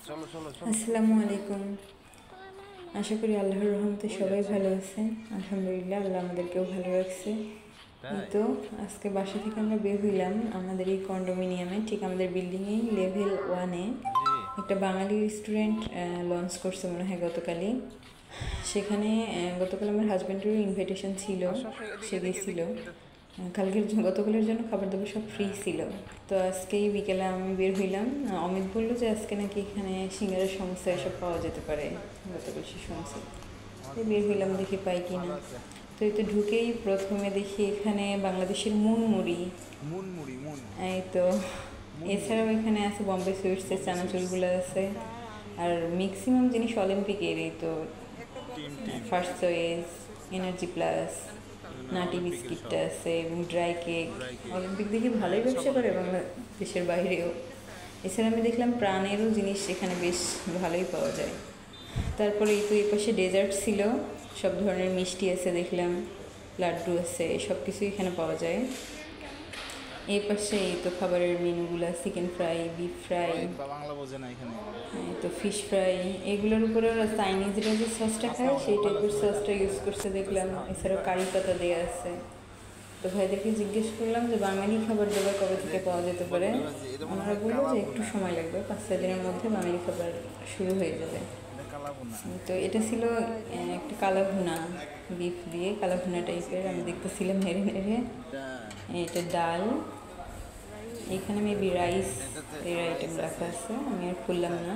আসসালামু আলাইকুম। আশা করি আল্লাহর রহমতে সবাই ভালো আছেন। আলহামদুলিল্লাহ, আল্লাহ আমাদেরকেও ভালো রাখছে। তো আজকে বাসা থেকে আমরা বের হইলাম আমাদের এই কন্ডোমিনিয়ামে, ঠিক আমাদের বিল্ডিংয়েই লেভেল 1-এ একটা বাঙালি রেস্টুরেন্ট লঞ্চ করছে মনে হয় গতকালই। সেখানে গতকাল আমার হাজব্যান্ডেরও ইনভিটেশন ছিল, সে গেছিল। গতকালের জন্য খাবার দাবার সব ফ্রি ছিল। তো আজকেই বিকেলে আমি বের হইলাম। অমিত বললো যে আজকে নাকি এখানে সিঙ্গারা সমোসা এসব পাওয়া যেতে পারে, গতকাল সে শুনছি। বের হইলাম দেখি পাই কি না। তো এই তো ঢুকেই প্রথমে দেখি এখানে বাংলাদেশের মুনমুড়ি। এই তো এছাড়াও এখানে আছে বম্বে সুইটসের চানাচুরগুলো আছে। আর ম্যাক্সিমাম জিনিস অলিম্পিকের, এই তো ফার্স্ট চয়েস, এনার্জি প্লাস, নাটি বিস্কিটটা আছে এবং ড্রাই কেক। অলিম্পিক দেখে ভালোই ব্যবসা করে বাংলাদেশের বাইরেও। এছাড়া আমি দেখলাম প্রাণেরও জিনিস এখানে বেশ ভালোই পাওয়া যায়। তারপরে এই তো এই পাশে ডেজার্ট ছিল, সব ধরনের মিষ্টি আছে দেখলাম, লাড্ডু আছে, সব কিছুই এখানে পাওয়া যায়। এই পাশে এই তো খাবারের মেনুগুলো, চিকেন ফ্রাই, বিফ ফ্রাই, তো ফিশ ফ্রাই, এগুলোর উপরে ওরা চাইনিজরা যে সসটা খায় সেই টাইপের সসটা ইউজ করছে দেখলাম। এছাড়াও কারি পাতা দেওয়া আছে। তো ভাইদেরকে জিজ্ঞেস করলাম যে বাঙালি খাবার দাবার কবে থেকে পাওয়া যেতে পারে। ওনারা বললো যে একটু সময় লাগবে, 5-6 দিনের মধ্যে বাঙালি খাবার শুরু হয়ে যাবে। তো এটা ছিল একটা কালাভুনা, বিফ দিয়ে কালাভুনা টাইপের আমি দেখতেছিলাম নেড়ে নেড়ে। এটা ডাল, এখানে মেবি রাইস এর আইটেম রাখা আছে, আমি আর খুললাম না।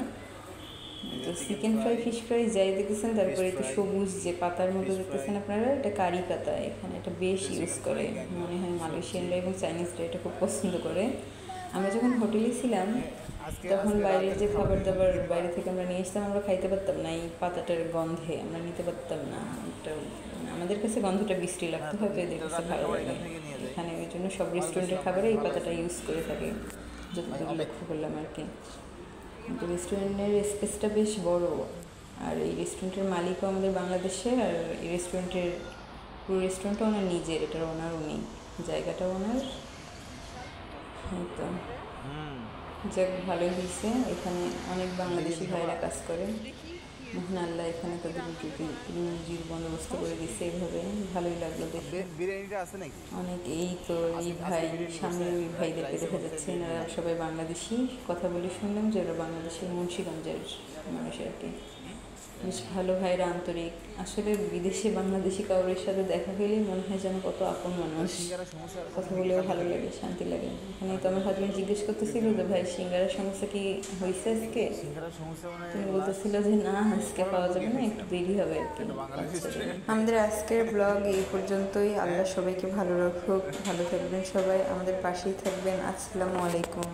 তো চিকেন ফ্রাই, ফিশ ফ্রাই যাই দেখতেছেন। তারপরে এটা সবুজ যে পাতার মতো দেখতেছেন আপনারা, এটা কারি পাতা, এখানে এটা বেশ ইউজ করে মনে হয় মালয়েশিয়ানরা এবং চাইনিজরা এটা খুব পছন্দ করে। আমরা যখন হোটেলে ছিলাম তখন বাইরের যে খাবার দাবার বাইরে থেকে আমরা নিয়ে আসতাম, আমরা খাইতে পারতাম না, এই পাতাটার গন্ধে আমরা নিতে পারতাম না। একটা আমাদের কাছে গন্ধটা বিশ্রী লাগতো, হয়তো এদের কাছে ভালো লাগে। এখানে ওই জন্য সব রেস্টুরেন্টের খাবারে এই পাতাটা ইউজ করে থাকে, যতটুকু লক্ষ্য করলাম আর কি। কিন্তু রেস্টুরেন্টের স্পেসটা বেশ বড়, আর এই রেস্টুরেন্টের মালিকও আমাদের বাংলাদেশে, আর এই রেস্টুরেন্টের পুরো রেস্টুরেন্টটা ওনার নিজের, এটার ওনার উনি, জায়গাটা ওনার। তো যাক, ভালোই হয়েছে। এখানে অনেক বাংলাদেশি ভাইরা কাজ করে, মহান আল্লাহ এখানে তাদের রুজির বন্দোবস্ত করে দিচ্ছে, এইভাবে ভালোই লাগলো দেখে। অনেক এই তো এই ভাই, সামনে ওই ভাইদেরকে দেখা যাচ্ছে, এনারা সবাই বাংলাদেশি। কথা বলে শুনলাম যে ওরা বাংলাদেশের মুন্সিগঞ্জের মানুষ আর কি। বেশ ভালো ভাইরা, আন্তরিক। আসলে বিদেশে বাংলাদেশি কাউরের সাথে দেখা হলেই মনে হয় যেন কত আপন মানুষ, কথা বলেও ভালো লাগে, শান্তি লাগে। এখানে তো আমার হাজবেন্ড জিজ্ঞেস করতেছিল যে ভাই সিঙ্গারা সমস্যা কি হয়েছে আজকে, তুমি বলতেছিল যে না আজকে পাওয়া যাবে না, একটু দেরি হবে আর কি। আমাদের আজকের ব্লগ এই পর্যন্তই। আল্লাহ সবাইকে ভালো রাখুক, ভালো থাকবেন সবাই, আমাদের পাশেই থাকবেন। আসসালামু আলাইকুম।